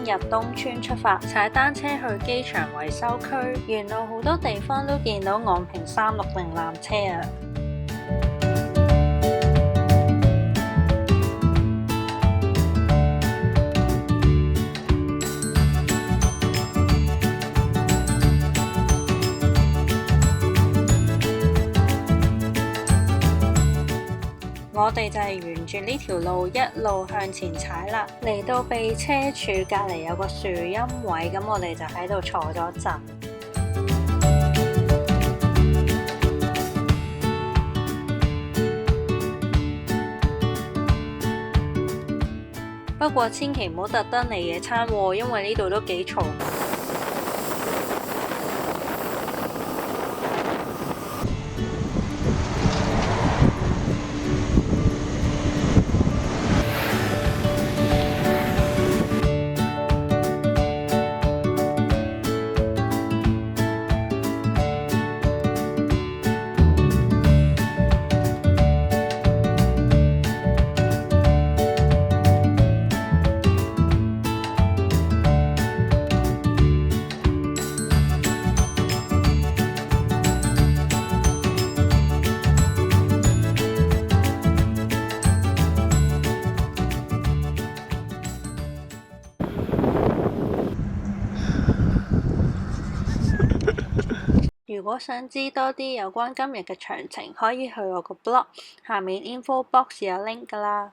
入東村出發，踩單車去機場維修區，沿路好多地方都見到昂坪360纜車啊！我哋就係沿住呢條路一路向前踩啦，嚟到避車處隔離有個樹蔭位，咁我哋就喺度坐咗陣。不過千祈唔好特登嚟野餐喎，因為呢度都幾嘈。如果想知多啲有關今日嘅詳情，可以去我個 blog，下面 info box 有 link 㗎啦。